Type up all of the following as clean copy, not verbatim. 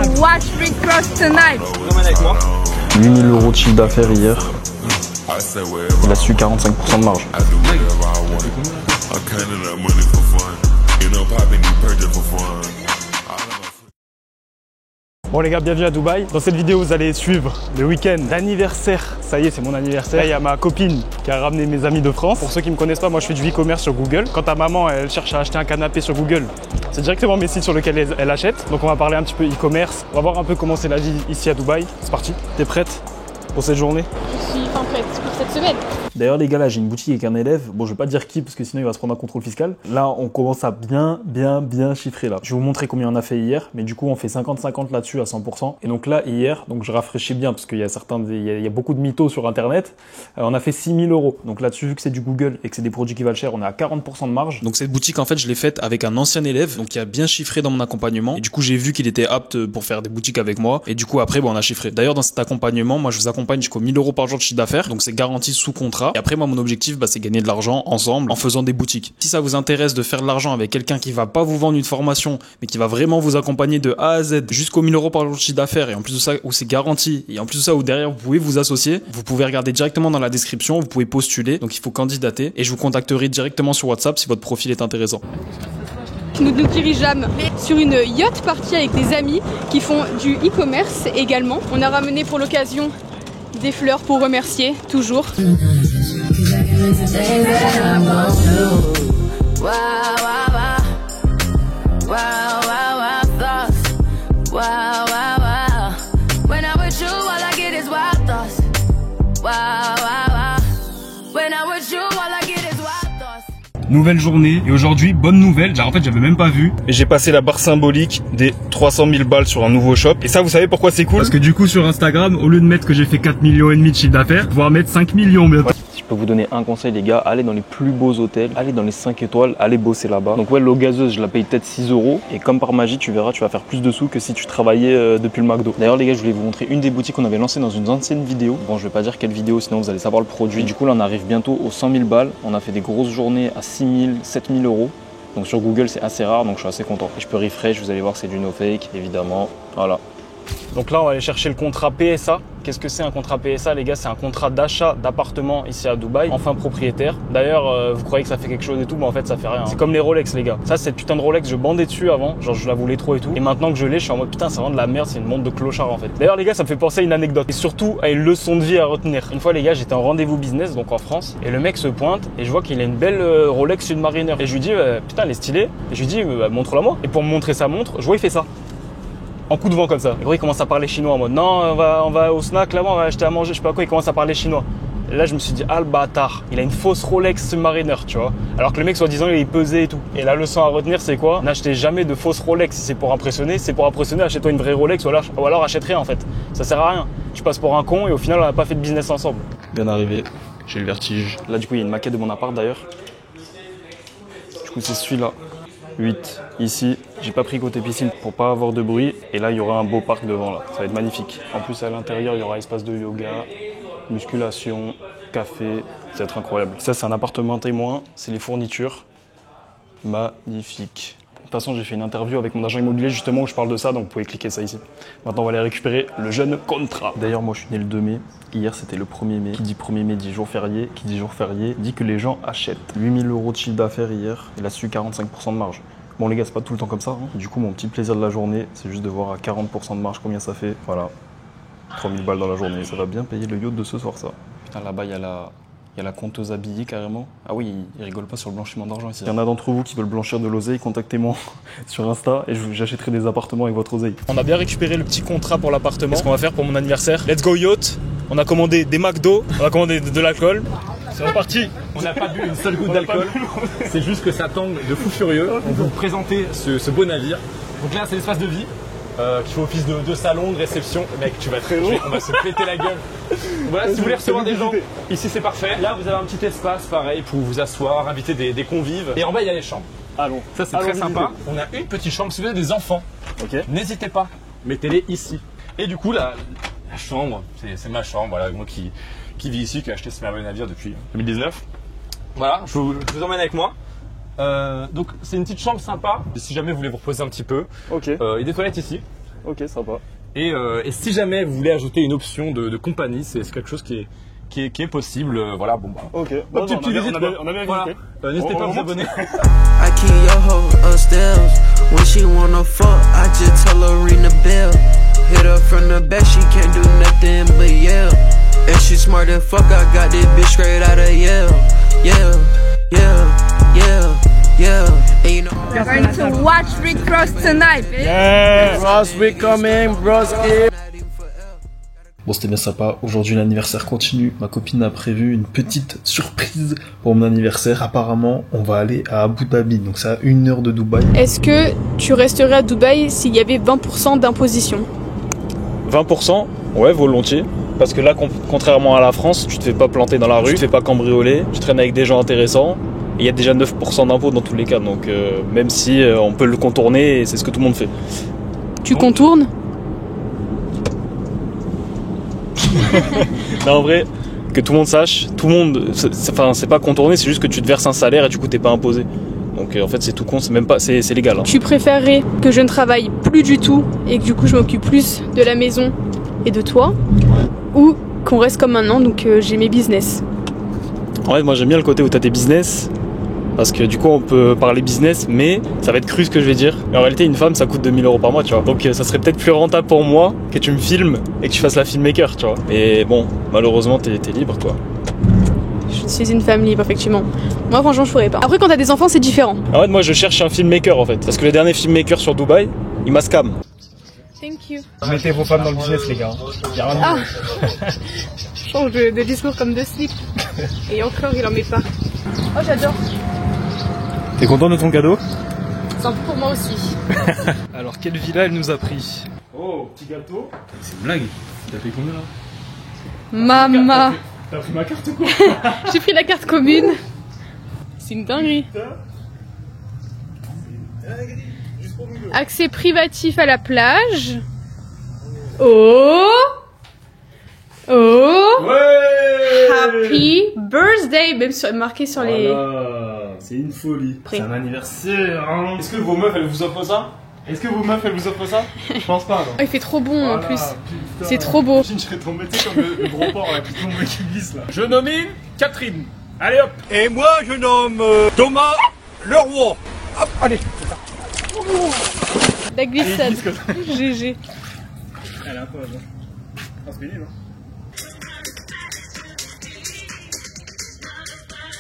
to watch Rick Ross tonight. 8000 € de chiffre d'affaires hier. Il a su 45% de marge. Bon les gars, bienvenue à Dubaï. Dans cette vidéo, vous allez suivre le week-end d'anniversaire. Ça y est, c'est mon anniversaire. Là, il y a ma copine qui a ramené mes amis de France. Pour ceux qui ne me connaissent pas, moi je fais du e-commerce sur Google. Quand ta maman, elle cherche à acheter un canapé sur Google, c'est directement mes sites sur lesquels elle achète. Donc on va parler un petit peu e-commerce. On va voir un peu comment c'est la vie ici à Dubaï. C'est parti. T'es prête pour cette journée? Je suis enfin prête pour cette semaine. D'ailleurs les gars, là j'ai une boutique avec un élève. Bon, je vais pas dire qui parce que sinon il va se prendre un contrôle fiscal. Là on commence à bien chiffrer là. Je vais vous montrer combien on a fait hier, mais du coup on fait 50-50 là-dessus à 100%. Et donc là hier, donc je rafraîchis bien parce qu'il y a il y a beaucoup de mythos sur internet. On a fait 6000 €. Donc là-dessus, vu que c'est du Google et que c'est des produits qui valent cher, on est à 40% de marge. Donc cette boutique en fait je l'ai faite avec un ancien élève, donc qui a bien chiffré dans mon accompagnement. Et du coup j'ai vu qu'il était apte pour faire des boutiques avec moi. Et du coup après bon, on a chiffré. D'ailleurs dans cet accompagnement, moi je vous accompagne jusqu'aux 1000 € par jour de chiffre d'affaires. Donc c'est garanti sous contrat. Et après moi mon objectif c'est gagner de l'argent ensemble en faisant des boutiques. Si ça vous intéresse de faire de l'argent avec quelqu'un qui va pas vous vendre une formation, mais qui va vraiment vous accompagner de A à Z jusqu'aux 1000 € par jour de chiffre d'affaires, et en plus de ça où c'est garanti, et en plus de ça où derrière vous pouvez vous associer, vous pouvez regarder directement dans la description, vous pouvez postuler, donc il faut candidater, et je vous contacterai directement sur WhatsApp si votre profil est intéressant. Nous nous dirigeons sur une yacht party avec des amis qui font du e-commerce également. On a ramené pour l'occasion des fleurs pour remercier, toujours. Nouvelle journée et aujourd'hui bonne nouvelle, en fait j'avais même pas vu et j'ai passé la barre symbolique des 300 000 balles sur un nouveau shop. Et ça vous savez pourquoi c'est cool? Parce que du coup sur Instagram, au lieu de mettre que j'ai fait 4,5 millions de chiffre d'affaires, pouvoir mettre 5 millions bientôt. Si je peux vous donner un conseil les gars, allez dans les plus beaux hôtels, allez dans les 5 étoiles, allez bosser là-bas. Donc ouais, l'eau gazeuse je la paye peut-être 6 € et comme par magie tu verras, tu vas faire plus de sous que si tu travaillais depuis le McDo. D'ailleurs les gars, je voulais vous montrer une des boutiques qu'on avait lancées dans une ancienne vidéo. Bon, je vais pas dire quelle vidéo sinon vous allez savoir le produit. Du coup là on arrive bientôt aux 100 000 balles. On a fait des grosses journées à 6 000, 7 000 €. Donc sur Google c'est assez rare, donc je suis assez content. Et je peux refresh, vous allez voir que c'est du no fake évidemment. Voilà. Donc là on va aller chercher le contrat PSA. Qu'est-ce que c'est un contrat PSA les gars? C'est un contrat d'achat d'appartement ici à Dubaï, enfin propriétaire. D'ailleurs vous croyez que ça fait quelque chose et tout, mais en fait ça fait rien. C'est comme les Rolex les gars. Ça cette putain de Rolex je bandais dessus avant, genre je la voulais trop et tout. Et maintenant que je l'ai, je suis en mode putain c'est vraiment de la merde, c'est une montre de clochard en fait. D'ailleurs les gars, ça me fait penser à une anecdote et surtout à une leçon de vie à retenir. Une fois les gars, j'étais en rendez-vous business donc en France et le mec se pointe et je vois qu'il a une belle Rolex Submariner et je lui dis putain elle est stylée et je lui dis montre-la moi. Et pour me montrer sa montre, je vois il fait ça. En coup de vent comme ça. Et gros, il commence à parler chinois en mode non, on va au snack là-bas, on va acheter à manger, je sais pas quoi. Il commence à parler chinois. Et là, je me suis dit, ah le bâtard, il a une fausse Rolex Submariner, tu vois. Alors que le mec, soi-disant, il est pesé et tout. Et la leçon à retenir, c'est quoi? N'achetez jamais de fausse Rolex. Si c'est pour impressionner, achète-toi une vraie Rolex ou alors achète rien en fait. Ça sert à rien. Tu passes pour un con et au final, on n'a pas fait de business ensemble. Bien arrivé, j'ai le vertige. Là, du coup, il y a une maquette de mon appart d'ailleurs. Du coup, c'est celui-là. 8 ici, j'ai pas pris côté piscine pour pas avoir de bruit et là il y aura un beau parc devant là, ça va être magnifique. En plus à l'intérieur il y aura espace de yoga, musculation, café, ça va être incroyable. Ça c'est un appartement témoin, c'est les fournitures, magnifique. De toute façon j'ai fait une interview avec mon agent immobilier justement où je parle de ça, donc vous pouvez cliquer ça ici. Maintenant on va aller récupérer le jeune contrat. D'ailleurs moi je suis né le 2 mai, hier c'était le 1er mai. Qui dit 1er mai dit jour férié, qui dit jour férié dit que les gens achètent. 8000 € de chiffre d'affaires hier, il a su 45% de marge. Bon les gars c'est pas tout le temps comme ça, hein. Du coup mon petit plaisir de la journée c'est juste de voir à 40% de marge combien ça fait. Voilà, 3000 balles dans la journée, ça va bien payer le yacht de ce soir ça. Putain là-bas il y a la conteuse habillée carrément. Ah oui, il rigole pas sur le blanchiment d'argent ici. Il y en a d'entre vous qui veulent blanchir de l'oseille, contactez-moi sur Insta et j'achèterai des appartements avec votre oseille. On a bien récupéré le petit contrat pour l'appartement. Qu'est-ce qu'on va faire pour mon anniversaire? Let's go yacht. On a commandé des McDo, on a commandé de l'alcool. C'est reparti. On n'a pas bu une seule goutte d'alcool. C'est juste que ça tangue de fou furieux. On va vous présenter ce beau navire. Donc là c'est l'espace de vie. Qui fait office de salon, de réception. Mec, tu vas très haut, on va se péter la gueule. Voilà, si vous voulez recevoir des gens, ici c'est parfait. Là, vous avez un petit espace pareil pour vous asseoir, inviter des convives. Et en bas, il y a les chambres. Allons. Ça, c'est très sympa. On a une petite chambre. Si vous avez des enfants, n'hésitez pas, mettez-les ici. Et du coup, la chambre, c'est ma chambre. Voilà, moi qui vis ici, qui a acheté ce merveilleux navire depuis 2019. Voilà, je vous emmène avec moi. Donc c'est une petite chambre sympa, si jamais vous voulez vous reposer un petit peu. Ok. Il y a des toilettes ici, Ok, sympa. Et si jamais vous voulez ajouter une option de compagnie, c'est quelque chose qui est possible. Voilà, bon bah. Ok, Bon, petite visite, on a bien voilà. visité. N'hésitez pas à vous abonner. I keep your hoe upstairs. When she wanna fuck, I just tell her ring the bell. Hit her from the back, she can't do nothing but yell. And she smart as fuck, I got this bitch straight out of Yale. Yeah, yeah, yeah, yeah. And you know We're going to watch Rick Ross tonight, bitch. Yeah, Ross, we coming, broski. Bon, c'était bien sympa. Aujourd'hui, l'anniversaire continue. Ma copine a prévu une petite surprise pour mon anniversaire. Apparemment, on va aller à Abu Dhabi. Donc, c'est à 1 heure de Dubaï. Est-ce que tu resterais à Dubaï s'il y avait 20% d'imposition? 20%, ouais, volontiers. Parce que là, contrairement à la France, tu te fais pas planter dans la rue, tu te fais pas cambrioler, tu traînes avec des gens intéressants. Et il y a déjà 9% d'impôts dans tous les cas. Donc, même si on peut le contourner, c'est ce que tout le monde fait. Tu contournes? Non, en vrai, que tout le monde sache, tout le monde, enfin, c'est pas contourné, c'est juste que tu te verses un salaire et du coup, t'es pas imposé. Donc, en fait, c'est tout con, c'est même pas, c'est légal. Hein. Tu préférerais que je ne travaille plus du tout et que du coup, je m'occupe plus de la maison et de toi, ou qu'on reste comme maintenant, donc j'ai mes business? En fait, moi, j'aime bien le côté où t'as tes business. Parce que du coup on peut parler business, mais ça va être cru ce que je vais dire. Mais en réalité une femme ça coûte 2000 € par mois, tu vois. Donc ça serait peut-être plus rentable pour moi que tu me filmes et que tu fasses la filmmaker, tu vois. Mais bon, malheureusement t'es libre toi. Je suis une femme libre, effectivement. Moi franchement je pourrais pas. Après quand t'as des enfants c'est différent. En fait moi je cherche un filmmaker en fait. Parce que le dernier filmmaker sur Dubaï, il m'a scam. Thank you. Mettez vos femmes dans le business les gars. Y a rien Ah change de discours comme de slip. Et encore il en met pas. Oh j'adore. T'es content de ton cadeau? C'est un peu pour moi aussi. Alors, quelle villa elle nous a pris? Oh, petit gâteau. C'est une blague. T'as payé combien là? Mama. T'as pris ma carte ou quoi? J'ai pris la carte commune. C'est une dinguerie. Accès privatif à la plage. Oh. Oh. Ouais. Happy birthday. Même marqué sur les... C'est une folie. Prêt. C'est un anniversaire. Hein. Est-ce que vos meufs elles vous offrent ça? Est-ce que vos meufs elles vous offrent ça? Je pense pas. Non. Oh, il fait trop bon en Voilà, plus. putain. C'est trop beau. Imagine, je serais tombé comme le gros porc là, qui tombe et qui glisse là. Je nomine Catherine. Allez hop. Et moi, je nomme Thomas Leroy. Hop, allez. La glissade. Allez, glisse comme ça. GG. Elle a un peu avant. Ah, c'est pénible, hein.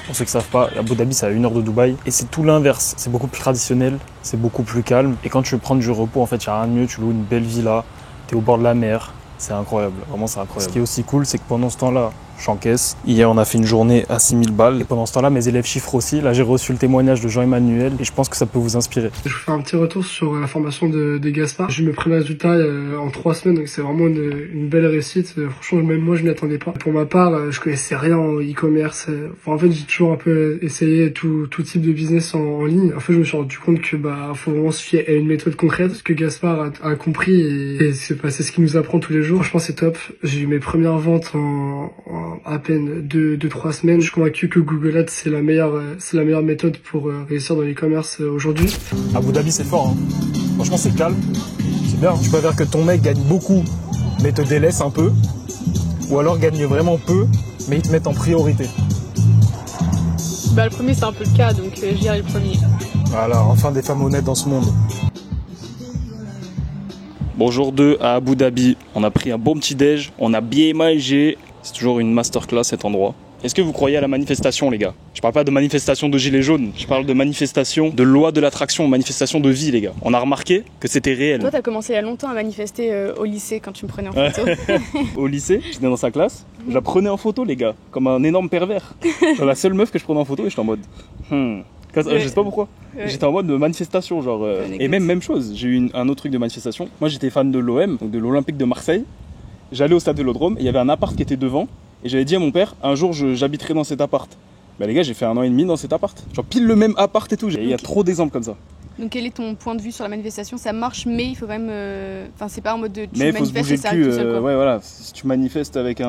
Pour ceux qui ne savent pas, Abu Dhabi c'est à 1 heure de Dubaï et c'est tout l'inverse. C'est beaucoup plus traditionnel, c'est beaucoup plus calme. Et quand tu veux prendre du repos, en fait, il n'y a rien de mieux. Tu loues une belle villa, tu es au bord de la mer. C'est incroyable, vraiment c'est incroyable. Ce qui est aussi cool, c'est que pendant ce temps-là, j'encaisse. Hier, on a fait une journée à 6000 balles. Et pendant ce temps-là, mes élèves chiffrent aussi. Là, j'ai reçu le témoignage de Jean-Emmanuel et je pense que ça peut vous inspirer. Je vous fais un petit retour sur la formation de Gaspard. J'ai eu mes premiers résultats en 3 semaines, donc c'est vraiment une belle réussite. Franchement, même moi, je m'y attendais pas. Pour ma part, je connaissais rien en e-commerce. Enfin, en fait, j'ai toujours un peu essayé tout type de business en ligne. En fait, je me suis rendu compte que faut vraiment se fier à une méthode concrète, ce que Gaspard a compris et c'est ce qu'il nous apprend tous les jours. Je pense que c'est top. J'ai eu mes premières ventes en à peine 2-3 semaines. Je suis convaincu que Google Ads c'est la meilleure méthode pour réussir dans l'e-commerce aujourd'hui. Abu Dhabi c'est fort, hein. Franchement c'est calme, c'est bien. Tu préfères que ton mec gagne beaucoup mais te délaisse un peu, ou alors gagne vraiment peu mais il te met en priorité. Bah le premier c'est un peu le cas donc je dirais le premier. Voilà, enfin des femmes honnêtes dans ce monde. Bonjour 2 à Abu Dhabi, on a pris un bon petit déj, on a bien mangé. C'est toujours une masterclass cet endroit. Est-ce que vous croyez à la manifestation les gars? Je parle pas de manifestation de gilets jaunes, je parle de manifestation de loi de l'attraction, manifestation de vie les gars. On a remarqué que c'était réel. Toi t'as commencé il y a longtemps à manifester au lycée quand tu me prenais en photo. Au lycée, j'étais dans sa classe, je la prenais en photo les gars, comme un énorme pervers. C'est la seule meuf que je prenais en photo et j'étais en mode je sais pas pourquoi. Ouais. J'étais en mode de manifestation genre et même chose, j'ai eu un autre truc de manifestation. Moi j'étais fan de l'OM, donc de l'Olympique de Marseille. J'allais au stade Vélodrome, il y avait un appart qui était devant et j'avais dit à mon père un jour j'habiterai dans cet appart. Bah les gars, j'ai fait 1 an et demi dans cet appart. Genre pile le même appart et tout, il y a trop d'exemples comme ça. Donc quel est ton point de vue sur la manifestation? Ça marche, mais il faut quand même... Enfin, c'est pas en mode de tu mais il faut se bouger manifestes et ça le cul. arrive tout seul, quoi. Ouais, voilà. Si tu manifestes avec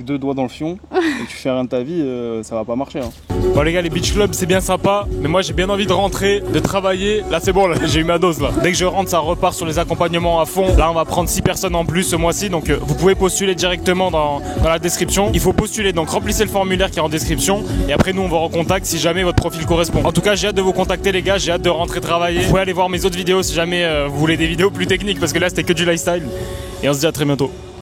2 doigts dans le fion et que tu fais rien de ta vie, ça va pas marcher. Hein. Bon les gars, les beach clubs c'est bien sympa, mais moi j'ai bien envie de rentrer, de travailler. Là c'est bon, là, j'ai eu ma dose là. Dès que je rentre, ça repart sur les accompagnements à fond. Là on va prendre 6 personnes en plus ce mois-ci, donc vous pouvez postuler directement dans la description. Il faut postuler, donc remplissez le formulaire qui est en description et après nous on vous recontacte si jamais votre profil correspond. En tout cas j'ai hâte de vous contacter les gars, j'ai hâte de rentrer travailler. Vous pouvez aller voir mes autres vidéos si jamais vous voulez des vidéos plus techniques parce que là c'était que du lifestyle. Et on se dit à très bientôt.